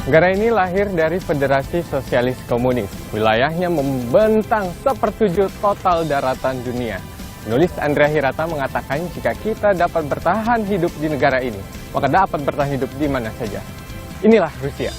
Negara ini lahir dari Federasi Sosialis Komunis. Wilayahnya membentang sepertujuh total daratan dunia. Penulis Andrea Hirata mengatakan jika kita dapat bertahan hidup di negara ini, maka dapat bertahan hidup di mana saja. Inilah Rusia.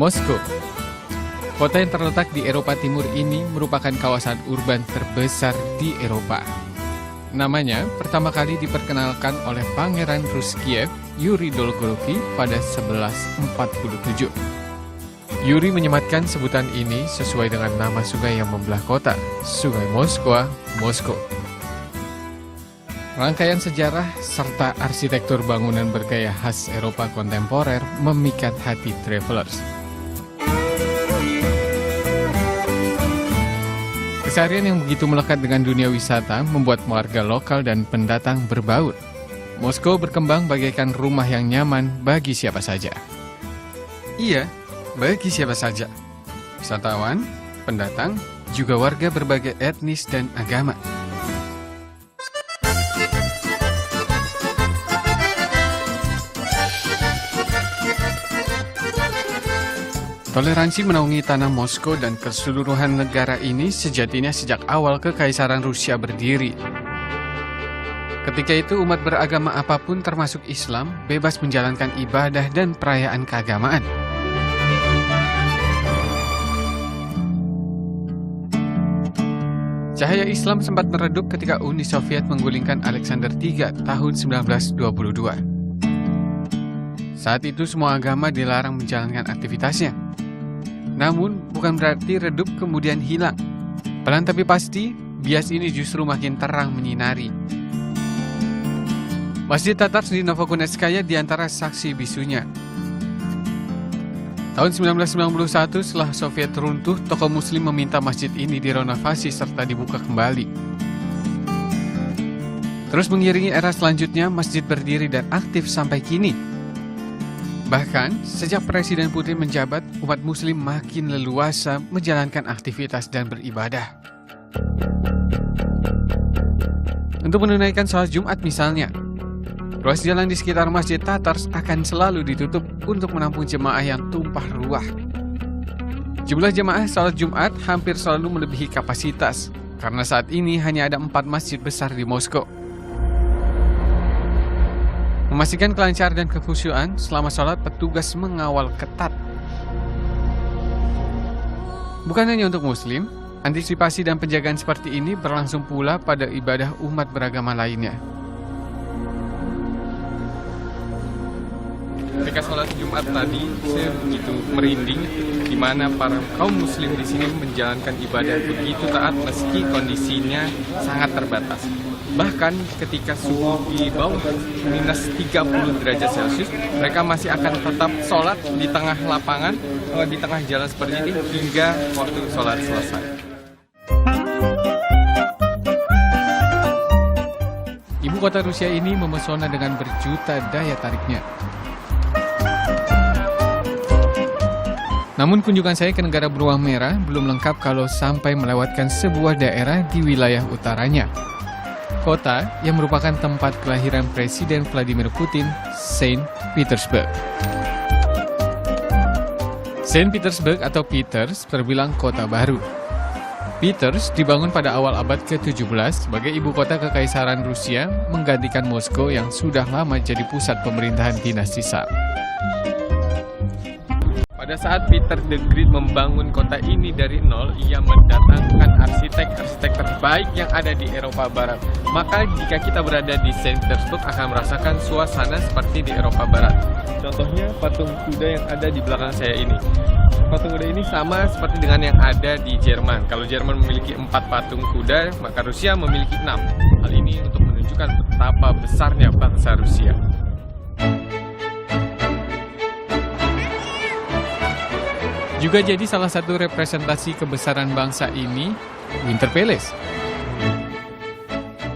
Moskow. Kota yang terletak di Eropa Timur ini merupakan kawasan urban terbesar di Eropa. Namanya pertama kali diperkenalkan oleh Pangeran Rus Kiev, Yuri Dolgoruki pada 1147. Yuri menyematkan sebutan ini sesuai dengan nama sungai yang membelah kota, Sungai Moskwa, Moskow. Rangkaian sejarah serta arsitektur bangunan bergaya khas Eropa kontemporer memikat hati travelers. Keseharian yang begitu melekat dengan dunia wisata membuat warga lokal dan pendatang berbaur. Moskow berkembang bagaikan rumah yang nyaman bagi siapa saja. Iya, bagi siapa saja. Wisatawan, pendatang, juga warga berbagai etnis dan agama. Toleransi menaungi tanah Moskow dan keseluruhan negara ini sejatinya sejak awal Kekaisaran Rusia berdiri. Ketika itu umat beragama apapun termasuk Islam bebas menjalankan ibadah dan perayaan keagamaan. Cahaya Islam sempat meredup ketika Uni Soviet menggulingkan Alexander III tahun 1922. Saat itu semua agama dilarang menjalankan aktivitasnya. Namun, bukan berarti redup kemudian hilang. Pelan tapi pasti, bias ini justru makin terang menyinari. Masjid Tatars di Novokunetskaya di antara saksi bisunya. Tahun 1991, setelah Soviet runtuh, tokoh muslim meminta masjid ini direnovasi serta dibuka kembali. Terus mengiringi era selanjutnya, masjid berdiri dan aktif sampai kini. Bahkan, sejak Presiden Putin menjabat, umat muslim makin leluasa menjalankan aktivitas dan beribadah. Untuk menunaikan sholat Jumat misalnya, ruas jalan di sekitar Masjid Tatars akan selalu ditutup untuk menampung jemaah yang tumpah ruah. Jumlah jemaah sholat Jumat hampir selalu melebihi kapasitas, karena saat ini hanya ada 4 masjid besar di Moskow. Memastikan kelancaran dan kekhusyuan selama sholat, petugas mengawal ketat. Bukan hanya untuk muslim, antisipasi dan penjagaan seperti ini berlangsung pula pada ibadah umat beragama lainnya. Ketika sholat Jumat tadi, saya begitu merinding, di mana para kaum muslim di sini menjalankan ibadah begitu taat meski kondisinya sangat terbatas. Bahkan ketika suhu di bawah minus 30 derajat Celcius, mereka masih akan tetap sholat di tengah lapangan, di tengah jalan seperti ini hingga waktu sholat selesai. Ibu kota Rusia ini memesona dengan berjuta daya tariknya. Namun kunjungan saya ke negara beruang merah belum lengkap kalau sampai melewatkan sebuah daerah di wilayah utaranya. Kota yang merupakan tempat kelahiran Presiden Vladimir Putin, Saint Petersburg. Saint Petersburg atau Peters terbilang kota baru. Peters dibangun pada awal abad ke-17 sebagai ibu kota Kekaisaran Rusia menggantikan Moskow yang sudah lama jadi pusat pemerintahan dinasti Tsar. Pada saat Peter the Great membangun kota ini dari nol, ia mendatangkan arsitek-arsitek terbaik yang ada di Eropa Barat. Maka jika kita berada di Saint Petersburg akan merasakan suasana seperti di Eropa Barat. Contohnya patung kuda yang ada di belakang saya ini. patung kuda ini sama seperti dengan yang ada di Jerman. Kalau Jerman memiliki 4 patung kuda, maka Rusia memiliki 6. Hal ini untuk menunjukkan betapa besarnya bangsa Rusia. Juga jadi salah satu representasi kebesaran bangsa ini, Winter Palace.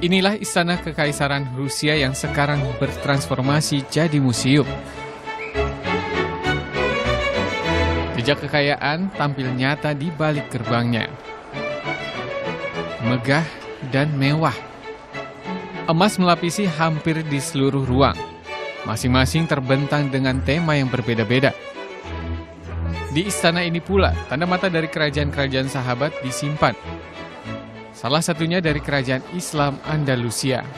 Inilah istana kekaisaran Rusia yang sekarang bertransformasi jadi museum. Jejak kekayaan tampil nyata di balik gerbangnya. Megah dan mewah. Emas melapisi hampir di seluruh ruang. Masing-masing terbentang dengan tema yang berbeda-beda. Di istana ini pula, tanda mata dari kerajaan-kerajaan sahabat disimpan. Salah satunya dari kerajaan Islam Andalusia.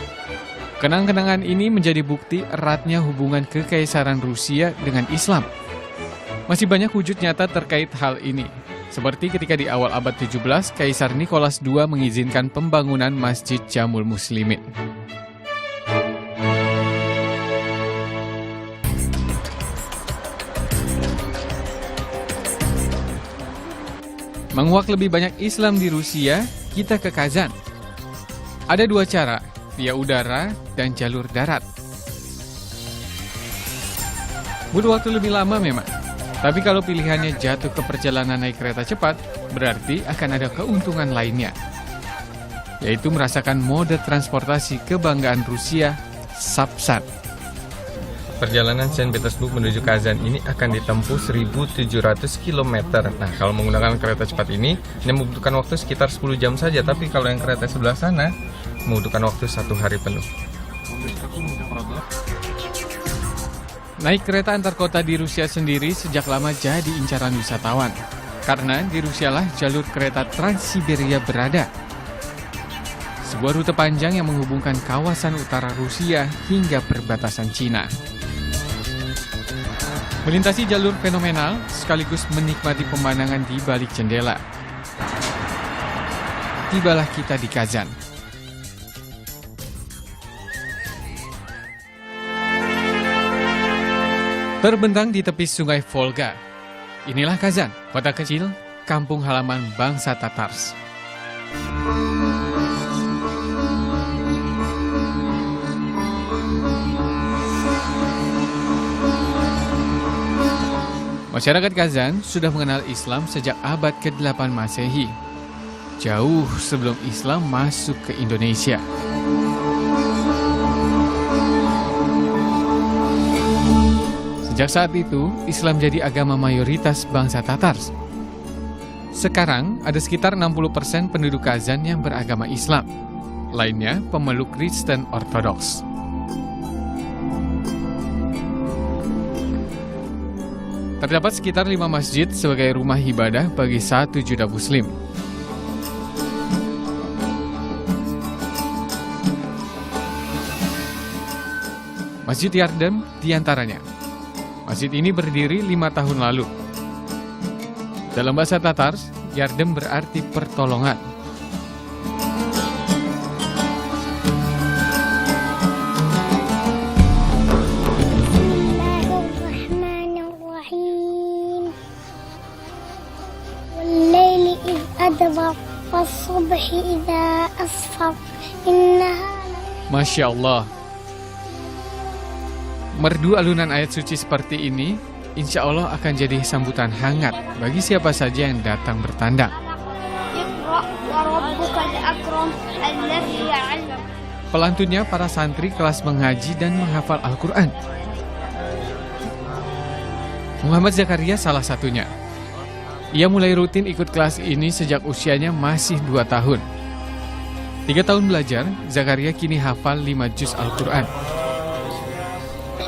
Kenang-kenangan ini menjadi bukti eratnya hubungan kekaisaran Rusia dengan Islam. Masih banyak wujud nyata terkait hal ini. Seperti ketika di awal abad 17, Kaisar Nicholas II mengizinkan pembangunan Masjid Jamul Muslimin. Menguak lebih banyak Islam di Rusia, kita ke Kazan. Ada 2 cara, via udara dan jalur darat. Butuh waktu lebih lama memang. Tapi kalau pilihannya jatuh ke perjalanan naik kereta cepat, berarti akan ada keuntungan lainnya. Yaitu merasakan mode transportasi kebanggaan Rusia, Sapsat. Perjalanan Saint Petersburg menuju Kazan ini akan ditempuh 1.700 km. Nah, kalau menggunakan kereta cepat ini membutuhkan waktu sekitar 10 jam saja. Tapi kalau yang kereta sebelah sana, membutuhkan waktu 1 hari penuh. Naik kereta antar kota di Rusia sendiri sejak lama jadi incaran wisatawan. Karena di Rusialah jalur kereta Trans-Siberia berada. Sebuah rute panjang yang menghubungkan kawasan utara Rusia hingga perbatasan Cina. Melintasi jalur fenomenal sekaligus menikmati pemandangan di balik jendela. Tibalah kita di Kazan. Terbentang di tepi sungai Volga. Inilah Kazan, kota kecil, kampung halaman bangsa Tatars. Masyarakat Kazan sudah mengenal Islam sejak abad ke-8 Masehi, jauh sebelum Islam masuk ke Indonesia. Sejak saat itu, Islam jadi agama mayoritas bangsa Tatars. Sekarang, ada sekitar 60% penduduk Kazan yang beragama Islam. Lainnya, pemeluk Kristen Ortodoks. Terdapat sekitar 5 masjid sebagai rumah ibadah bagi 1 juta Muslim. Masjid Yardem diantaranya. Masjid ini berdiri 5 tahun lalu. Dalam bahasa Tatars, Yardem berarti pertolongan. Bismillahirrahmanirrahim. Wal-laili idh adbar, was-subhi idza asfar. Masya Allah. Merdu alunan ayat suci seperti ini, insya Allah akan jadi sambutan hangat bagi siapa saja yang datang bertandang. Pelantunnya para santri kelas mengaji dan menghafal Al-Quran. Muhammad Zakaria salah satunya. Ia mulai rutin ikut kelas ini sejak usianya masih 2 tahun. 3 tahun belajar, Zakaria kini hafal 5 juz Al-Quran.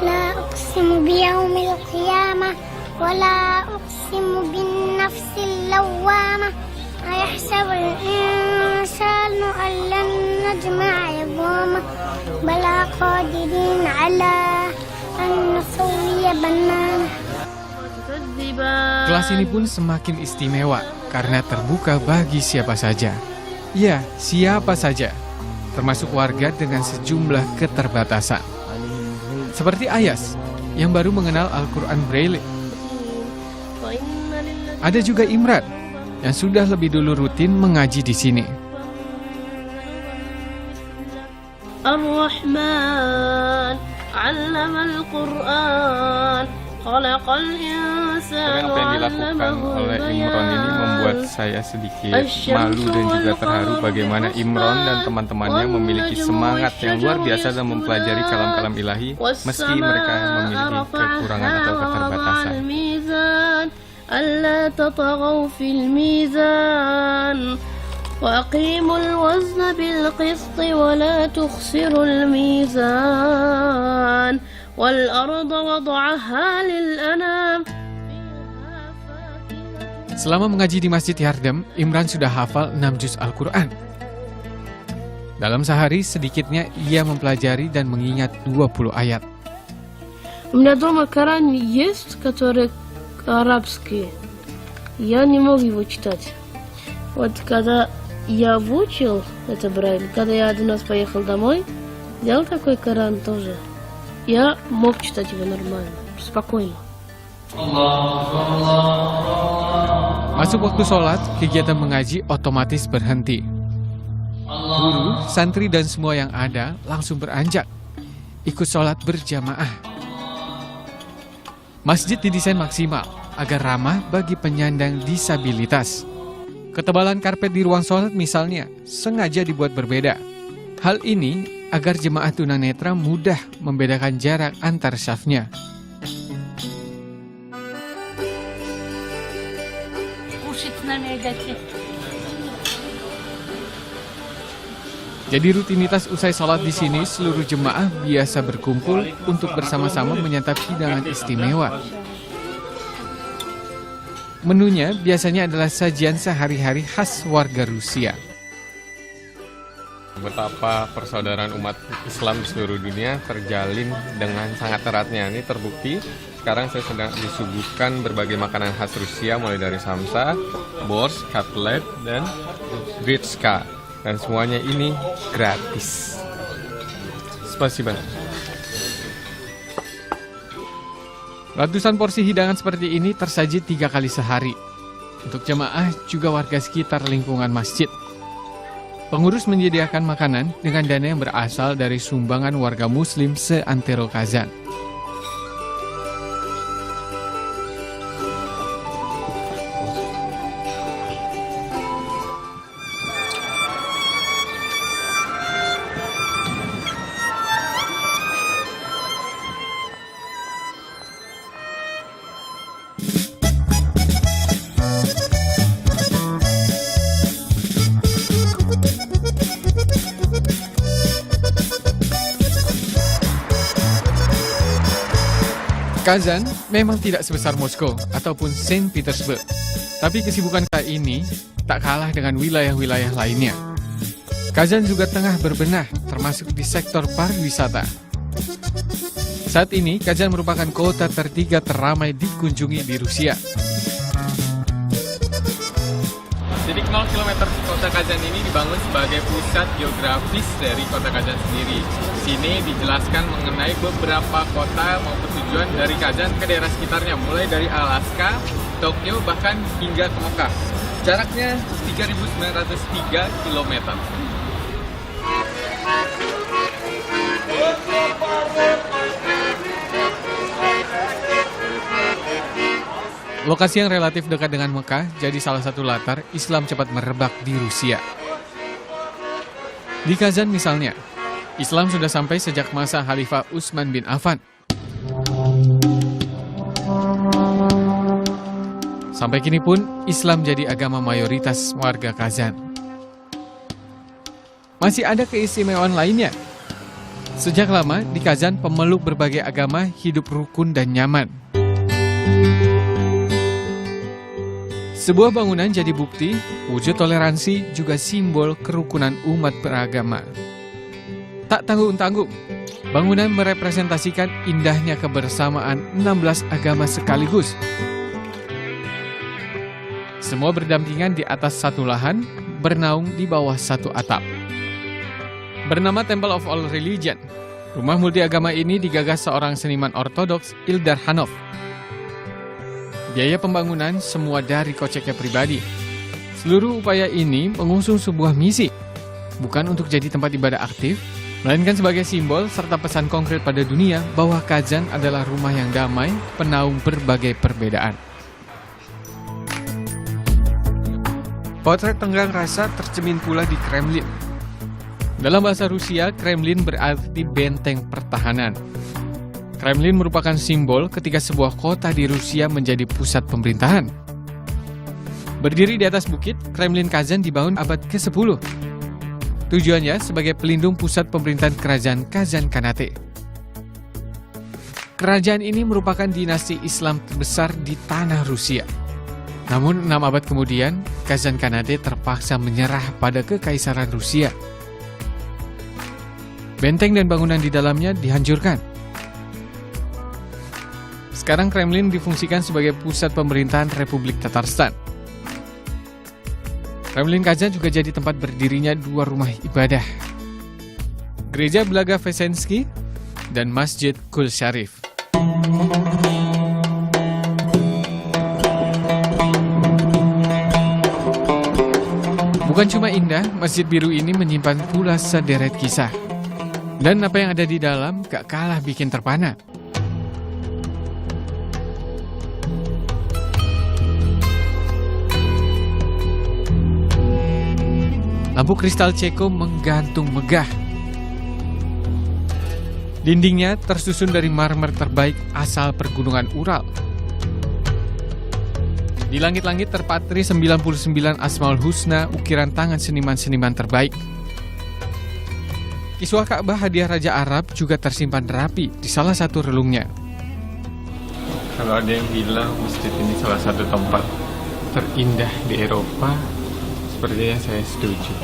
La uqsimu biyaumil qiyamah wa la uqsimu bin nafsil lawwamah. Ayahsabul insanu an lan najma'a 'idhamah. Bala qadirin 'ala an nusawwiya bananah. Kelas ini pun semakin istimewa karena terbuka bagi siapa saja. Ya, siapa saja, termasuk warga dengan sejumlah keterbatasan. Seperti Ayas, yang baru mengenal Al-Quran Braille. Ada juga Imran yang sudah lebih dulu rutin mengaji di sini. Ar-Rahman 'allamal Qur'an khalaqal insana Apa yang dilakukan oleh Imron ini membuat saya sedikit malu dan juga terharu bagaimana Imron dan teman-temannya memiliki semangat yang luar biasa dalam mempelajari kalam-kalam ilahi meski mereka memiliki kekurangan atau keterbatasan. ألا تطغوا في الميزان وأقيموا الوزن بالقسط ولا تخسروا الميزان والأرض وضعها للأنام. Selama mengaji di Masjid Yardem, Imran sudah hafal 6 juz Al-Quran. Dalam sehari, sedikitnya ia mempelajari dan mengingat 20 ayat. У меня дома Коран есть, который арабский. Я не мог его читать. Вот когда я выучил это Брайль, когда я один раз поехал домой, взял такой Коран тоже. Я мог читать его нормально, спокойно. Masuk waktu sholat, kegiatan mengaji otomatis berhenti. Guru, santri dan semua yang ada langsung beranjak, ikut sholat berjamaah. Masjid didesain maksimal agar ramah bagi penyandang disabilitas. Ketebalan karpet di ruang sholat misalnya sengaja dibuat berbeda. Hal ini agar jemaah tunanetra mudah membedakan jarak antar syafnya. Jadi rutinitas usai sholat di sini, seluruh jemaah biasa berkumpul untuk bersama-sama menyantap hidangan istimewa. Menunya biasanya adalah sajian sehari-hari khas warga Rusia. Betapa persaudaraan umat Islam di seluruh dunia terjalin dengan sangat eratnya. Ini terbukti. Sekarang saya sedang disuguhkan berbagai makanan khas Rusia, mulai dari samsa, borsch, cutlet, dan gritska. Dan semuanya ini gratis. Spasiba. Ratusan porsi hidangan seperti ini tersaji 3 kali sehari. Untuk jemaah juga warga sekitar lingkungan masjid. Pengurus menyediakan makanan dengan dana yang berasal dari sumbangan warga muslim seantero Kazan. Kazan memang tidak sebesar Moskow ataupun Saint Petersburg, tapi kesibukan kali ini tak kalah dengan wilayah-wilayah lainnya. Kazan juga tengah berbenah, termasuk di sektor pariwisata. Saat ini, Kazan merupakan kota ketiga teramai dikunjungi di Rusia. Titik 0 km kota Kazan ini dibangun sebagai pusat geografis dari kota Kazan sendiri. Di sini dijelaskan mengenai beberapa kota maupun tujuan dari Kazan ke daerah sekitarnya, mulai dari Alaska, Tokyo, bahkan hingga ke Mekah. Jaraknya 3.903 km. Lokasi yang relatif dekat dengan Mekah jadi salah satu latar Islam cepat merebak di Rusia. Di Kazan misalnya, Islam sudah sampai sejak masa Khalifah Utsman bin Affan. Sampai kini pun Islam jadi agama mayoritas warga Kazan. Masih ada keistimewaan lainnya. Sejak lama di Kazan pemeluk berbagai agama hidup rukun dan nyaman. Sebuah bangunan jadi bukti, wujud toleransi juga simbol kerukunan umat beragama. Tak tanggung-tanggung, bangunan merepresentasikan indahnya kebersamaan 16 agama sekaligus. Semua berdampingan di atas satu lahan, bernaung di bawah satu atap. Bernama Temple of All Religion, rumah multiagama ini digagas seorang seniman ortodoks, Ildar Hanov. Biaya pembangunan semua dari koceknya pribadi. Seluruh upaya ini mengusung sebuah misi, bukan untuk jadi tempat ibadah aktif, melainkan sebagai simbol serta pesan konkret pada dunia bahwa Kazan adalah rumah yang damai, penaung berbagai perbedaan. Potret tenggang rasa tercemin pula di Kremlin. Dalam bahasa Rusia, Kremlin berarti benteng pertahanan. Kremlin merupakan simbol ketika sebuah kota di Rusia menjadi pusat pemerintahan. Berdiri di atas bukit, Kremlin Kazan dibangun abad ke-10. Tujuannya sebagai pelindung pusat pemerintahan kerajaan Kazan Khanate. Kerajaan ini merupakan dinasti Islam terbesar di tanah Rusia. Namun 6 abad kemudian, Kazan Khanate terpaksa menyerah pada kekaisaran Rusia. Benteng dan bangunan di dalamnya dihancurkan. Sekarang Kremlin difungsikan sebagai pusat pemerintahan Republik Tatarstan. Kremlin Kazan juga jadi tempat berdirinya 2 rumah ibadah. Gereja Blagavesensky dan Masjid Kul Sharif. Bukan cuma indah, Masjid Biru ini menyimpan pula sederet kisah. Dan apa yang ada di dalam gak kalah bikin terpana. Lampu kristal Ceko menggantung megah. Dindingnya tersusun dari marmer terbaik asal pergunungan Ural. Di langit-langit terpatri 99 Asmaul Husna ukiran tangan seniman-seniman terbaik. Kiswah Ka'bah hadiah Raja Arab juga tersimpan rapi di salah satu relungnya. Kalau ada yang bilang masjid ini salah satu tempat terindah di Eropa, sepertinya saya setuju.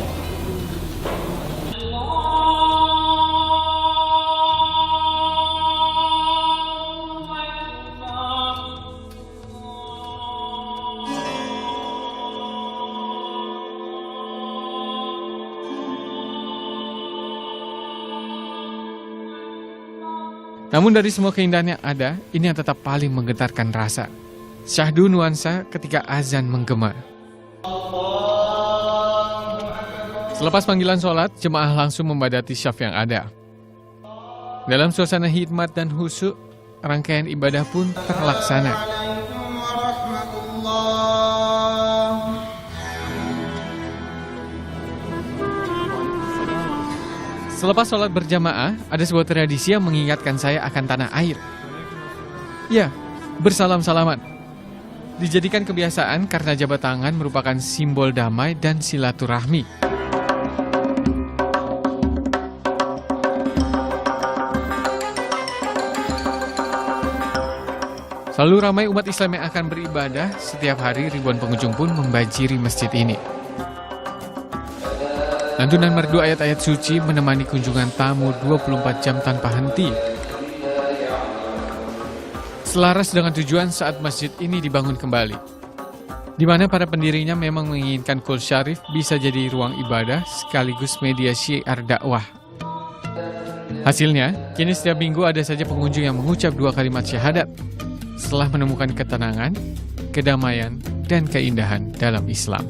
Namun dari semua keindahan yang ada, ini yang tetap paling menggetarkan rasa. Syahdu nuansa ketika azan menggema. Selepas panggilan sholat, jemaah langsung membadati syaf yang ada. Dalam suasana hikmat dan khusyuk, rangkaian ibadah pun terlaksana. Selepas sholat berjamaah, ada sebuah tradisi yang mengingatkan saya akan tanah air. Ya, bersalam-salaman. Dijadikan kebiasaan karena jabat tangan merupakan simbol damai dan silaturahmi. Selalu ramai umat Islam yang akan beribadah, setiap hari ribuan pengunjung pun membanjiri masjid ini. Lantunan merdu ayat-ayat suci menemani kunjungan tamu 24 jam tanpa henti. Selaras dengan tujuan saat masjid ini dibangun kembali, di mana para pendirinya memang menginginkan Kul Sharif bisa jadi ruang ibadah sekaligus media syiar dakwah. Hasilnya, kini setiap minggu ada saja pengunjung yang mengucap 2 kalimat syahadat setelah menemukan ketenangan, kedamaian, dan keindahan dalam Islam.